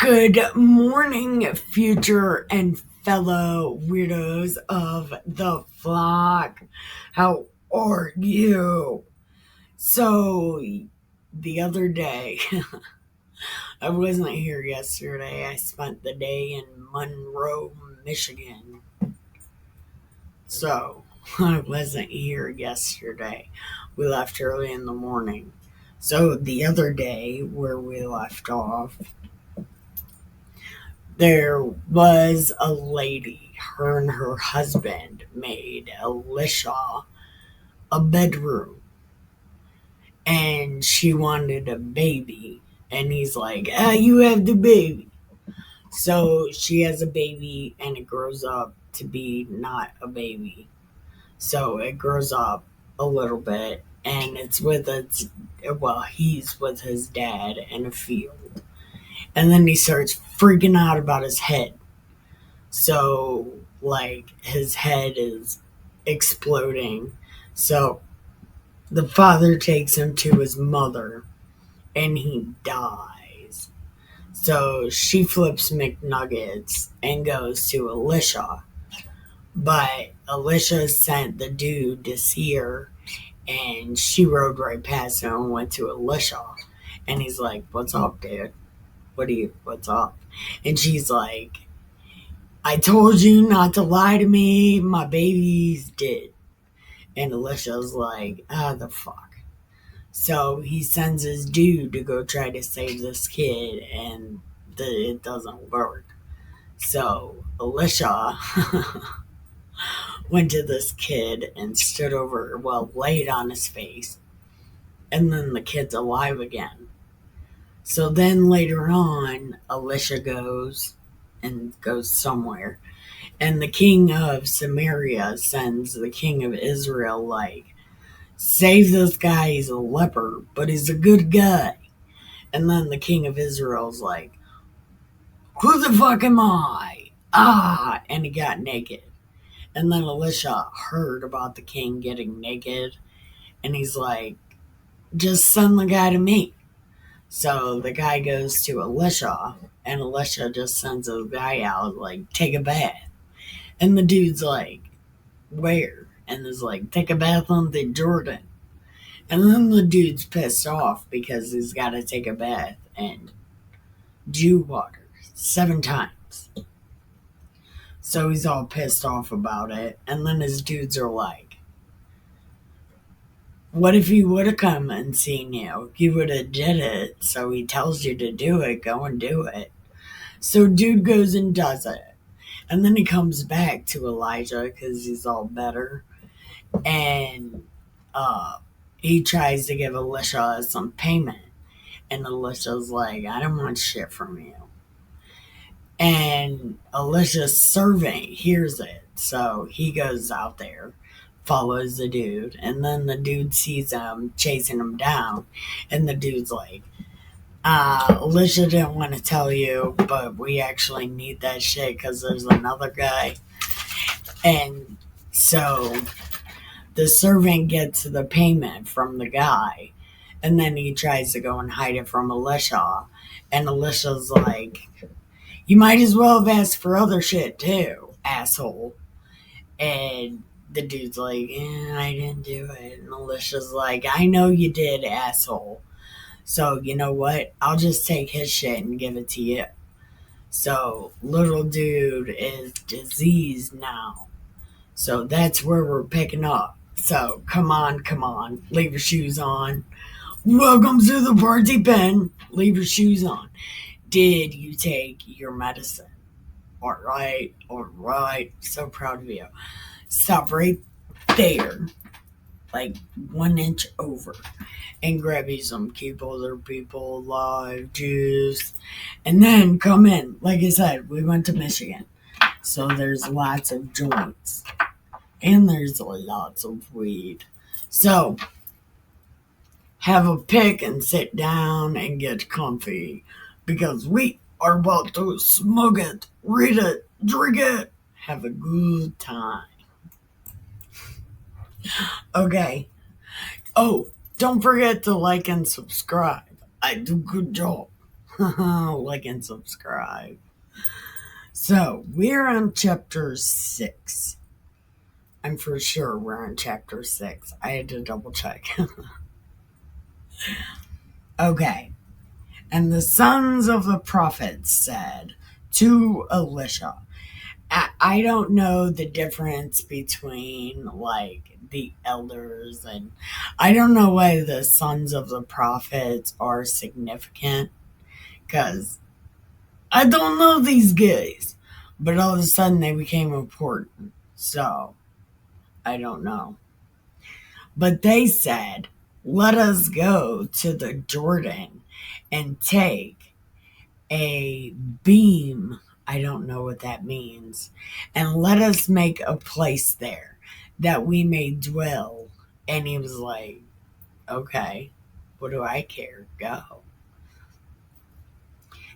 Good morning, future and fellow weirdos of the flock. How are you? So, the other day, I wasn't here yesterday. I spent the day in Monroe, Michigan. So, I wasn't here yesterday. We left early in the morning. So, the other day, where we left off, there was a lady, her and her husband made ELISHA a bedroom, and she wanted a baby. And he's like, you have the baby. So she has a baby, and it grows up to be not a baby. So it grows up a little bit, and he's with his dad in a field. And then he starts freaking out about his head. So, his head is exploding. So, the father takes him to his mother, and he dies. So, she flips McNuggets and goes to ELISHA. But ELISHA sent the dude to see her, and she rode right past him and went to ELISHA. And he's like, "What's up, dude? What's up?" And she's like, "I told you not to lie to me. My baby's dead." And ELISHA's like, the fuck. So he sends his dude to go try to save this kid, and it doesn't work. So ELISHA went to this kid and laid on his face. And then the kid's alive again. So then later on, ELISHA goes somewhere. And the king of Samaria sends the king of Israel, save this guy, he's a leper, but he's a good guy. And then the king of Israel's like, who the fuck am I? And he got naked. And then ELISHA heard about the king getting naked, and he's like, just send the guy to me. So the guy goes to ELISHA, and ELISHA just sends a guy out, take a bath. And the dude's like, where? And is like, take a bath on the Jordan. And then the dude's pissed off because he's got to take a bath in Jew water 7 times. So he's all pissed off about it. And then his dudes are like, what if he would have come and seen you? You would have did it. So he tells you to do it. Go and do it. So dude goes and does it. And then he comes back to Elijah because he's all better. And he tries to give ELISHA some payment. And ELISHA's like, I don't want shit from you. And ELISHA's servant hears it. So he goes out there, follows the dude. And then the dude sees him chasing him down. And the dude's like, ELISHA didn't want to tell you, but we actually need that shit because there's another guy. And so the servant gets the payment from the guy, and then he tries to go and hide it from ELISHA. And ELISHA's like, you might as well have asked for other shit too, asshole. And the dude's like, I didn't do it. And ELISHA's like, I know you did, asshole. So, you know what? I'll just take his shit and give it to you. So, little dude is diseased now. So, that's where we're picking up. So, come on. Leave your shoes on. Welcome to the party pen. Leave your shoes on. Did you take your medicine? All right. So proud of you. Stop right there. 1 inch over, and grab you some Keep Older People Alive juice, and then come in. Like I said, we went to Michigan, so there's lots of joints, and there's lots of weed. So have a pick and sit down and get comfy, because we are about to smoke it, read it, drink it, have a good time. Okay. Oh, don't forget to like and subscribe. I do a good job. Like and subscribe. So, we're on chapter 6. I'm for sure we're on chapter 6. I had to double check. Okay. And the sons of the prophets said to Elisha, I don't know the difference between like the elders, and I don't know why the sons of the prophets are significant, because I don't know these guys. But all of a sudden they became important. So, I don't know. But they said, let us go to the Jordan and take a beam. I don't know what that means. And let us make a place there that we may dwell. And he was like, okay, what do I care? Go.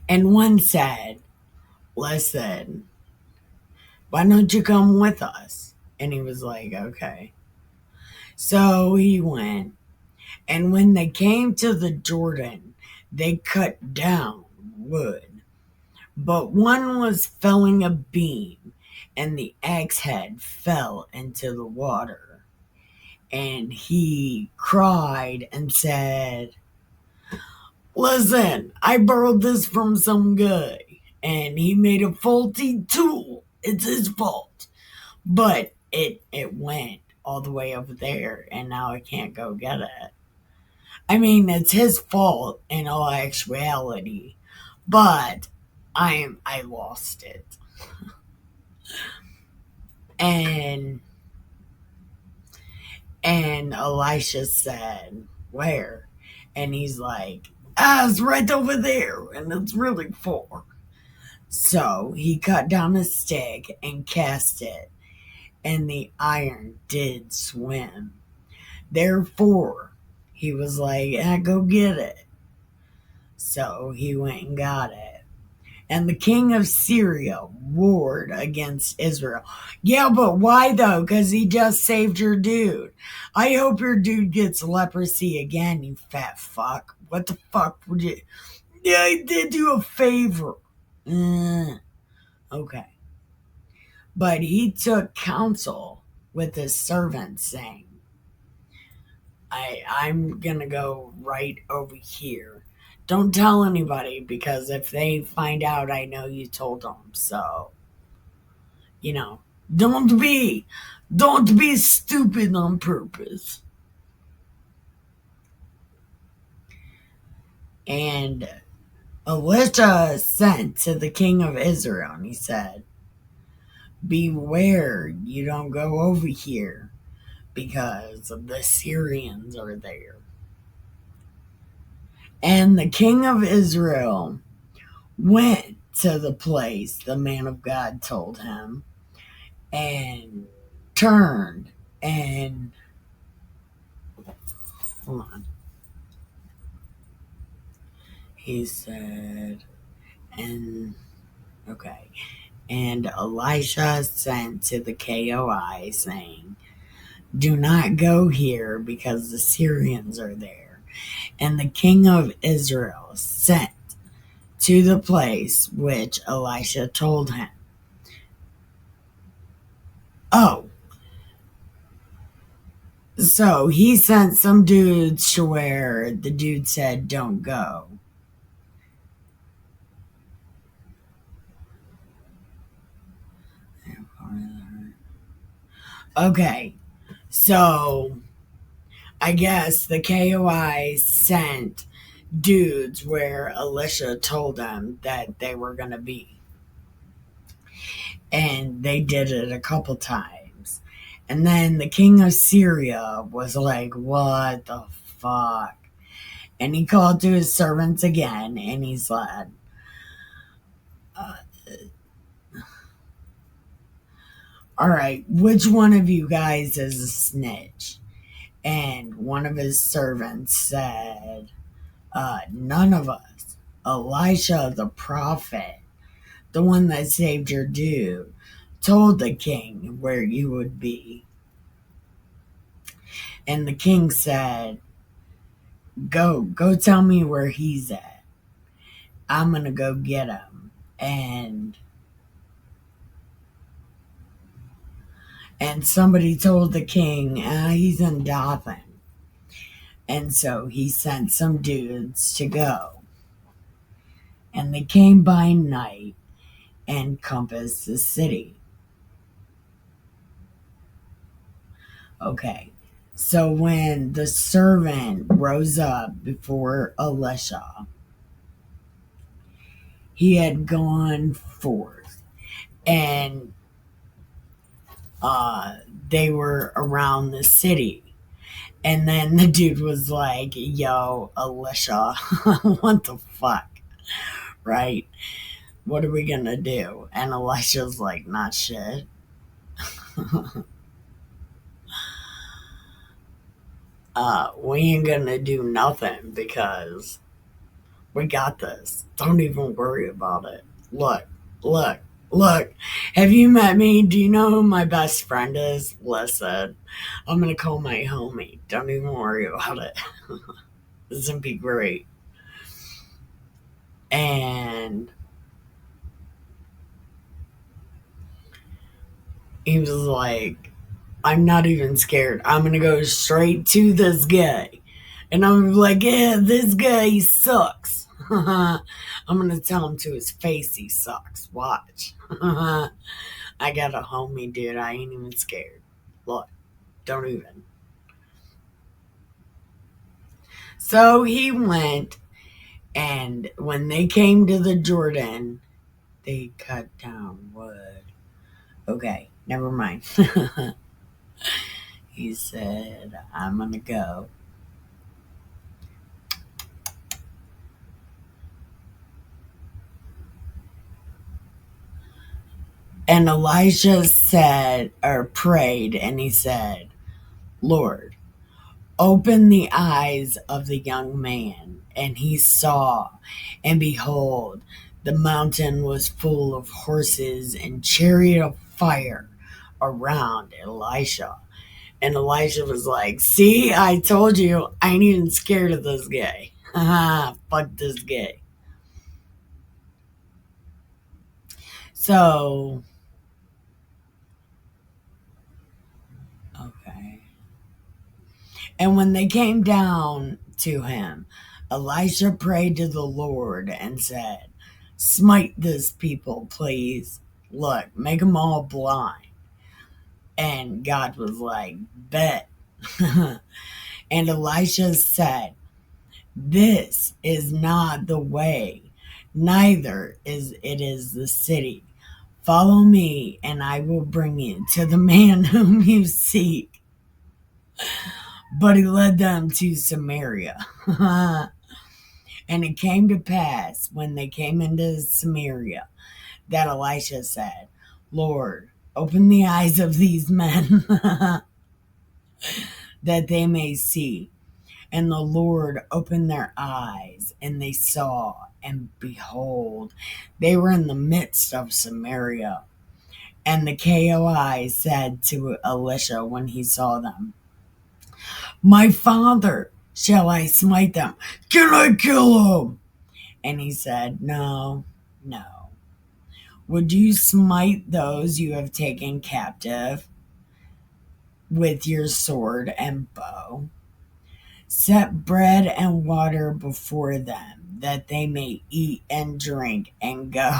And one said, listen, why don't you come with us? And he was like, okay. So he went. And when they came to the Jordan, they cut down wood. But one was felling a beam, and the axe head fell into the water. And he cried and said, listen, I borrowed this from some guy, and he made a faulty tool. It's his fault. But it went all the way over there, and now I can't go get it. I mean, it's his fault in all actuality, but I lost it. And Elisha said, where? And he's like, it's right over there, and it's really far. So he cut down a stick and cast it, and the iron did swim. Therefore, he was like, go get it. So he went and got it. And the king of Syria warred against Israel. Yeah, but why though? Because he just saved your dude. I hope your dude gets leprosy again, you fat fuck. What the fuck would you... Yeah, I did you a favor. Okay. But he took counsel with his servants, saying, I'm going to go right over here. Don't tell anybody, because if they find out, I know you told them. So, don't be stupid on purpose. And Elisha sent to the king of Israel, and he said, beware, you don't go over here, because the Syrians are there. And the king of Israel went to the place the man of God told him, and turned and... Hold on. He said, okay. And Elisha sent to the K.O.I, saying, do not go here, because the Syrians are there. And the king of Israel sent to the place which Elisha told him. Oh. So he sent some dudes to where the dude said, don't go. Okay. So I guess the K.O.I sent dudes where Elisha told them that they were going to be. And they did it a couple times. And then the king of Syria was like, what the fuck? And he called to his servants again, and he said, all right, which one of you guys is a snitch? And one of his servants said, none of us. Elisha the prophet, the one that saved your dude, told the king where you would be. And the king said, go tell me where he's at. I'm going to go get him. And somebody told the king, he's in Dothan. And so he sent some dudes to go. And they came by night and compassed the city. Okay, so when the servant rose up before Elisha, he had gone forth, and they were around the city. And then the dude was like, yo, Elisha, what the fuck, right? What are we gonna do? And Elisha's like, not shit. We ain't gonna do nothing because we got this. Don't even worry about it. Look. Have you met me? Do you know who my best friend is? Listen, I'm gonna call my homie. Don't even worry about it. This would be great. And he was like, I'm not even scared. I'm gonna go straight to this guy. And I'm like, yeah, this guy sucks. I'm gonna tell him to his face he sucks. Watch. I got a homie, dude. I ain't even scared. Look, don't even. So he went, and when they came to the Jordan, they cut down wood. Okay, never mind. He said, I'm gonna go. And Elijah said, or prayed, and he said, Lord, open the eyes of the young man. And he saw, and behold, the mountain was full of horses and chariot of fire around Elisha. And Elisha was like, see, I told you, I ain't even scared of this guy. Fuck this guy. So, okay. And when they came down to him, Elisha prayed to the Lord and said, smite this people, please. Look, make them all blind. And God was like, bet. And Elisha said, this is not the way, neither is the city. Follow me, and I will bring you to the man whom you seek. But he led them to Samaria. And it came to pass, when they came into Samaria, that Elisha said, Lord, open the eyes of these men, that they may see. And the Lord opened their eyes, and they saw, and behold, they were in the midst of Samaria. And the K.O.I said to Elisha when he saw them, my father, shall I smite them? Can I kill them? And he said, no. Would you smite those you have taken captive with your sword and bow? Set bread and water before them, that they may eat and drink and go.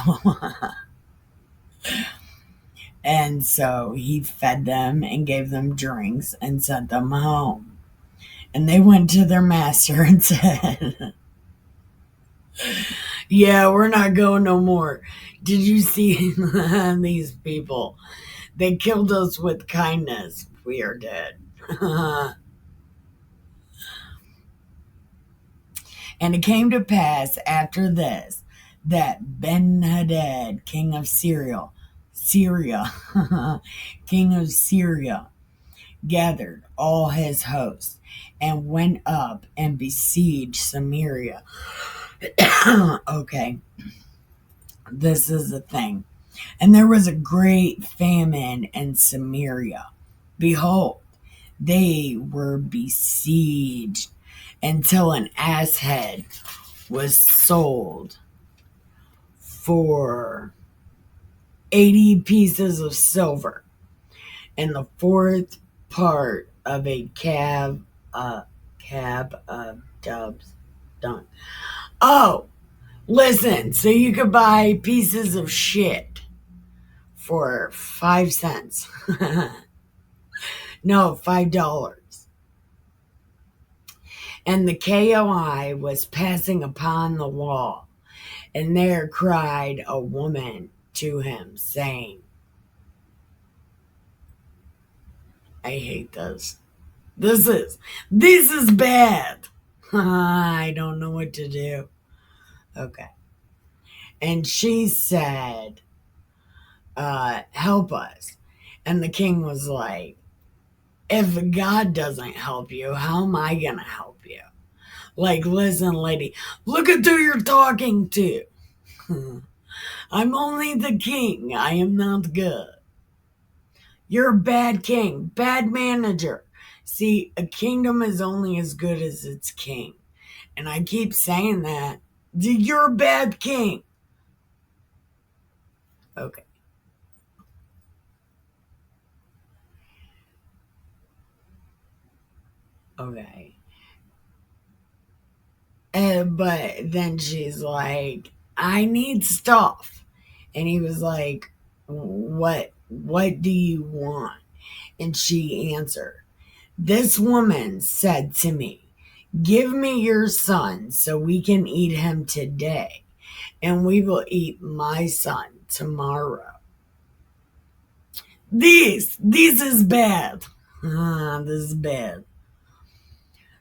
And so he fed them and gave them drinks and sent them home. And they went to their master and said, yeah, we're not going no more. Did you see these people? They killed us with kindness. We are dead. And it came to pass after this that Ben-Hadad, king of Syria, king of Syria, gathered all his hosts and went up and besieged Samaria. Okay, this is the thing. And there was a great famine in Samaria. Behold, they were besieged until an ass head was sold for 80 pieces of silver, and the fourth part of a cab of doves done. Oh, listen, so you could buy pieces of shit for 5 cents. No, $5. And the K.O.I was passing upon the wall, and there cried a woman to him, saying, I hate this. This is bad. I don't know what to do. Okay. And she said, help us. And the king was like, if God doesn't help you, how am I going to help you? Like, listen, lady, look at who you're talking to. I'm only the king. I am not good. You're a bad king, bad manager. See, a kingdom is only as good as its king. And I keep saying that. You're a bad king. Okay. Okay. But then she's like, I need stuff. And he was like, what do you want? And she answered, this woman said to me, give me your son so we can eat him today, and we will eat my son tomorrow. This is bad. This is bad.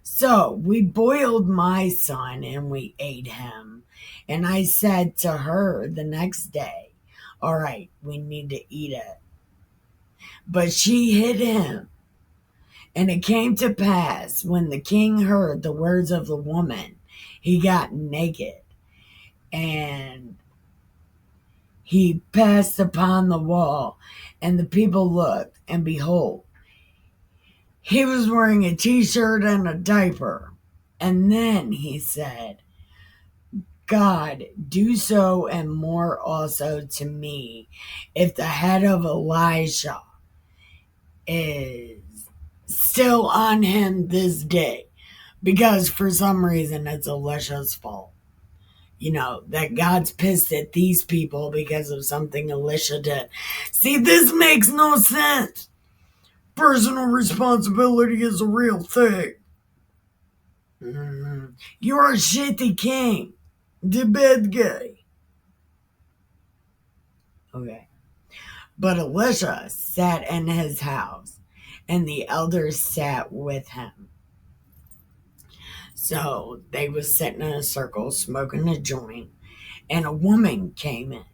So we boiled my son and we ate him. And I said to her the next day, all right, we need to eat it. But she hid him. And it came to pass, when the king heard the words of the woman, he got naked, and he passed upon the wall, and the people looked, and behold, he was wearing a t-shirt and a diaper. And then he said, God, do so and more also to me, if the head of Elisha is still on him this day. Because for some reason it's Elisha's fault. You know, that God's pissed at these people because of something Elisha did. See, this makes no sense. Personal responsibility is a real thing. You're a shitty king. The bad guy. Okay. But Elisha sat in his house, and the elders sat with him. So they was sitting in a circle smoking a joint, and a woman came in.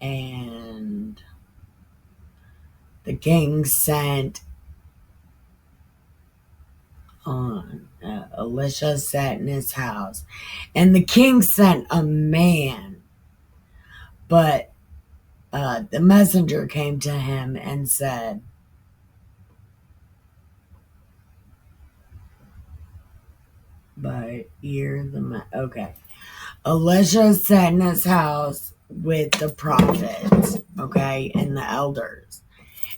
And the king sent on. Elisha sat in his house, and the king sent a man, but the messenger came to him and said, okay. Elisha sat in his house with the prophets, okay, and the elders,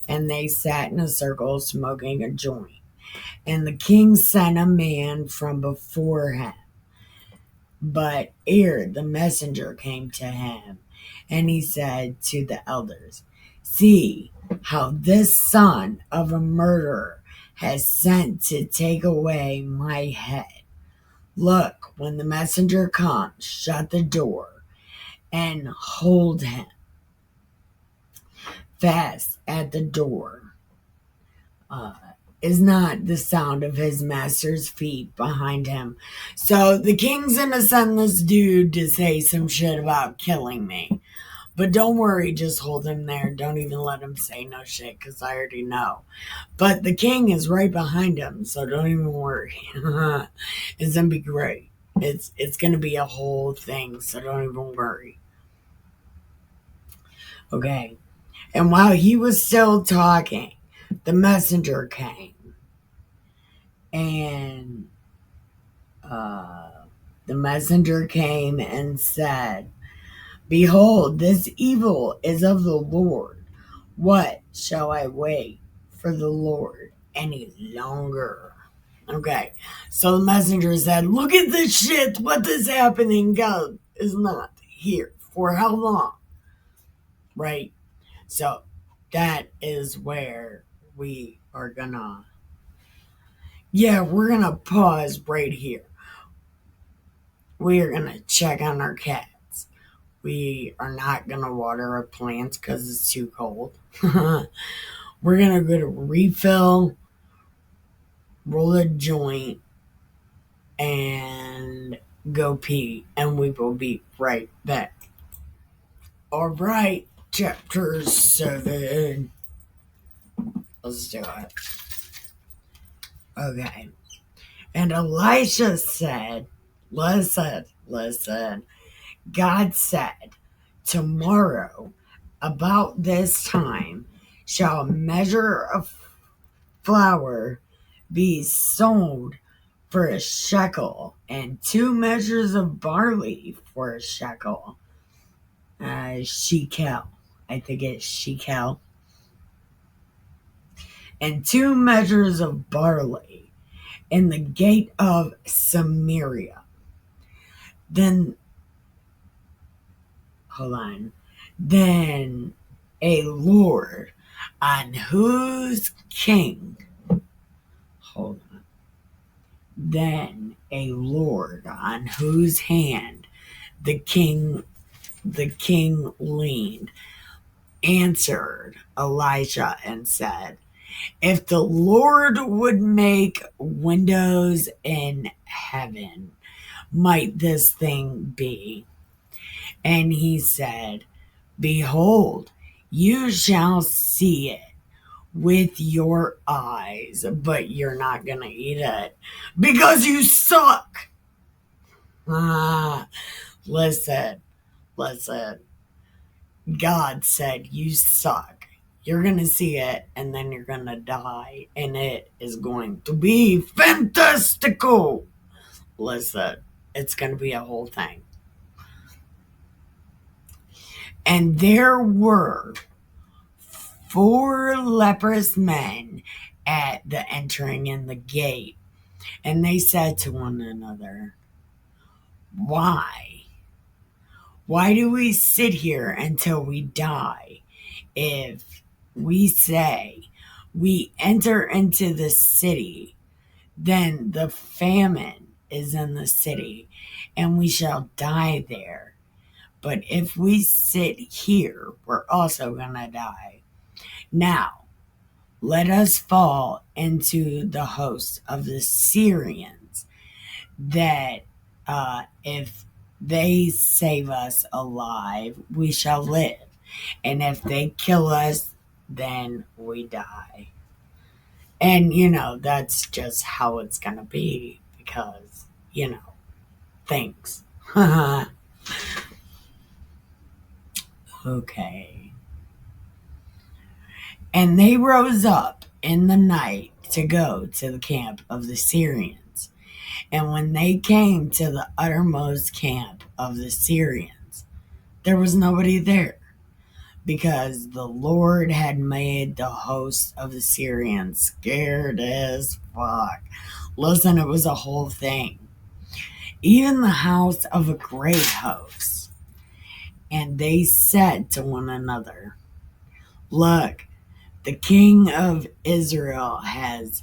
and they sat in a circle smoking a joint. And the king sent a man from before him. But ere the messenger came to him, and he said to the elders, see how this son of a murderer has sent to take away my head. Look, when the messenger comes, shut the door and hold him fast at the door. Is not the sound of his master's feet behind him. So the king's gonna send this dude to say some shit about killing me. But don't worry, just hold him there. Don't even let him say no shit, because I already know. But the king is right behind him, so don't even worry. It's gonna be great. It's gonna be a whole thing, so don't even worry. Okay. And while he was still talking, the messenger came. And The messenger came and said, "Behold, this evil is of the Lord. What shall I wait for the Lord any longer?" Okay, so the messenger said, "Look at this shit. What is happening? God is not here. For how long?" Right? So that is where we are gonna, we're gonna pause right here. We are gonna check on our cats. We are not gonna water our plants because it's too cold. We're gonna go to refill, roll a joint, and go pee, and we will be right back. All right, chapter 7. Let's do it. Okay. And Elisha said, listen. God said, "Tomorrow, about this time, shall a measure of flour be sold for a shekel, and 2 measures of barley for a shekel." Shekel. I think it's shekel. "And 2 measures of barley in the gate of Samaria." Then, hold on. Then a Lord on whose king, hold on. Then a Lord on whose hand the king leaned answered Elisha and said, "If the Lord would make windows in heaven, might this thing be?" And he said, "Behold, you shall see it with your eyes, but you're not going to eat it because you suck." Listen. God said, "You suck. You're going to see it, and then you're going to die, and it is going to be fantastical." Listen, it's going to be a whole thing. "And there were 4 leprous men at the entering in the gate, and they said to one another, 'Why? Why do we sit here until we die? If we say we enter into the city, then the famine is in the city, and we shall die there. But if we sit here, we're also going to die. Now, let us fall into the host of the Syrians, that if they save us alive, we shall live. And if they kill us, then we die.'" And, that's just how it's going to be because, things. Okay. "And they rose up in the night to go to the camp of the Syrians. And when they came to the uttermost camp of the Syrians, there was nobody there, because the Lord had made the host of the Syrians scared as fuck." Listen, it was a whole thing. "Even the house of a great host. And they said to one another, 'Look, the king of Israel has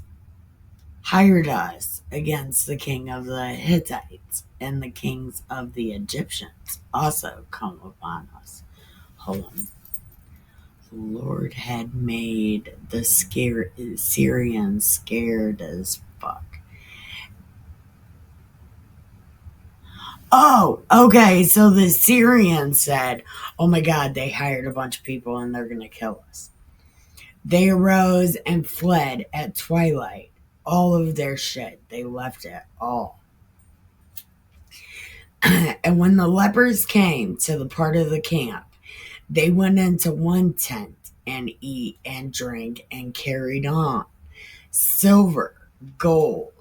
hired us against the king of the Hittites, and the kings of the Egyptians also come upon us.'" Hold on. "The Lord had made the Syrians scared as fuck." Oh, okay. So the Syrians said, "Oh my God, they hired a bunch of people and they're going to kill us." "They arose and fled at twilight. All of their shit, they left it all. And when the lepers came to the part of the camp, they went into one tent and eat and drank and carried on silver, gold,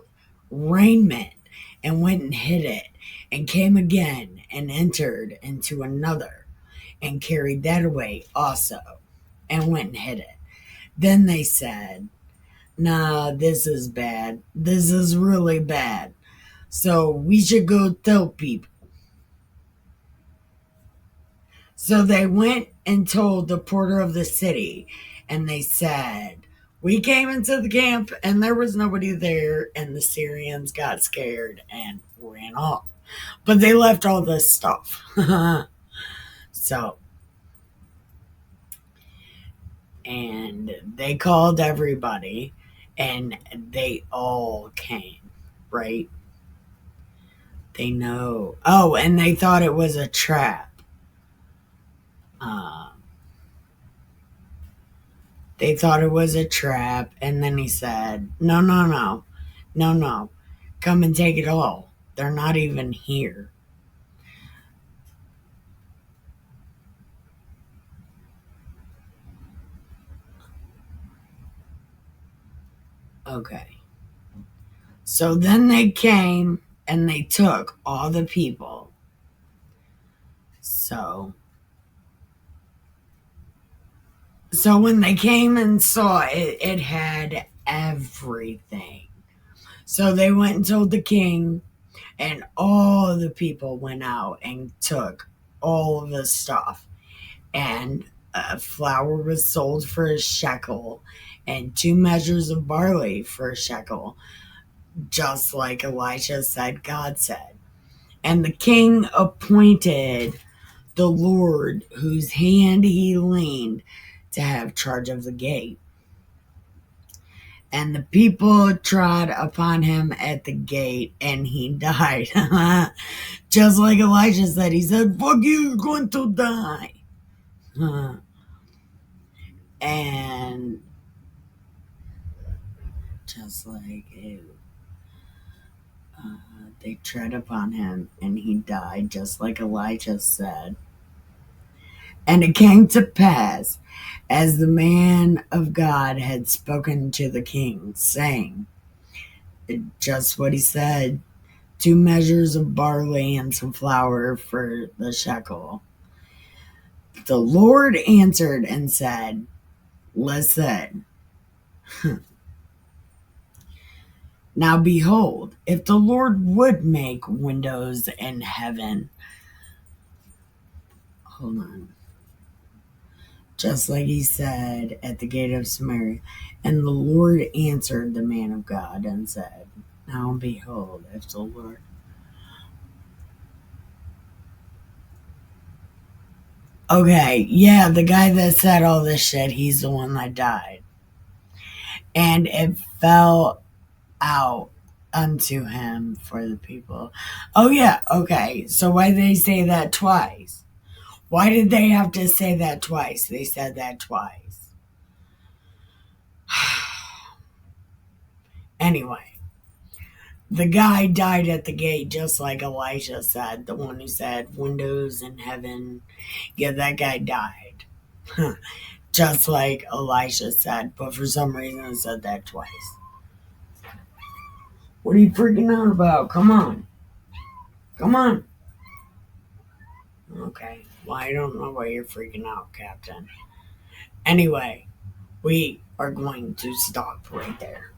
raiment, and went and hid it, and came again and entered into another and carried that away also, and went and hid it. Then they said, nah, this is bad. This is really bad. So we should go tell people. So they went and told the porter of the city, and they said, we came into the camp and there was nobody there, and the Syrians got scared and ran off. But they left all this stuff. So, and they called everybody, and they all came, right? They know. Oh, and they thought it was a trap. They thought it was a trap, and then he said, no, no, no, no, no, come and take it all. They're not even here. Okay. So then they came and they took all the people. So when they came and saw it, it had everything. So they went and told the king, and all the people went out and took all of the stuff. And flour was sold for a shekel, and 2 measures of barley for a shekel, just like Elisha said God said. And the king appointed the Lord, whose hand he leaned, to have charge of the gate. And the people trod upon him at the gate, and he died. Just like Elisha said, he said, fuck you, you're going to die. And just like they tread upon him, and he died, just like Elijah said. And it came to pass, as the man of God had spoken to the king, saying, just what he said, 2 measures of barley and some flour for the shekel. The Lord answered and said, listen, now behold, if the Lord would make windows in heaven, hold on, just like he said at the gate of Samaria, and the Lord answered the man of God and said, now behold, if the Lord... Okay, yeah, the guy that said all this shit, he's the one that died. And it fell out unto him for the people. Oh, yeah, okay. So why did they say that twice? Why did they have to say that twice? They said that twice. Anyway, the guy died at the gate, just like Elisha said, the one who said windows in heaven. Yeah, that guy died. Just like Elisha said, but for some reason it said that twice. What are you freaking out about? Come on. Come on. Okay. Well, I don't know why you're freaking out, Captain. Anyway, we are going to stop right there.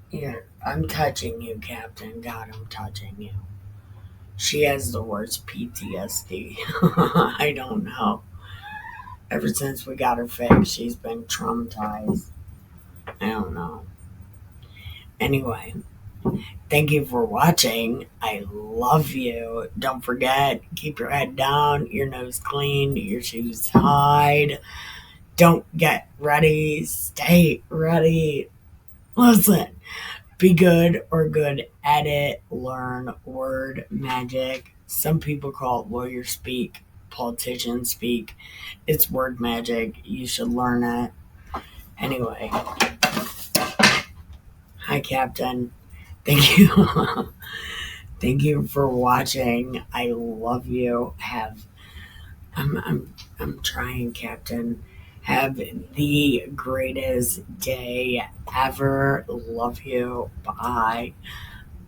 Here, I'm touching you, Captain. God, I'm touching you. She has the worst PTSD. I don't know. Ever since we got her fixed, she's been traumatized. I don't know. Anyway, thank you for watching. I love you. Don't forget, keep your head down, your nose clean, your shoes tied. Don't get ready. Stay ready. Listen, be good or good at it. Learn word magic. Some people call it lawyer speak, politician speak. It's word magic. You should learn it. Anyway. Hi, Captain. Thank you. Thank you for watching. I love you. I'm trying, Captain. Have the greatest day ever. Love you. Bye.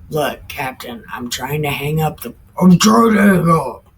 Look, Captain, I'm trying to hang up. I'm trying to hang up.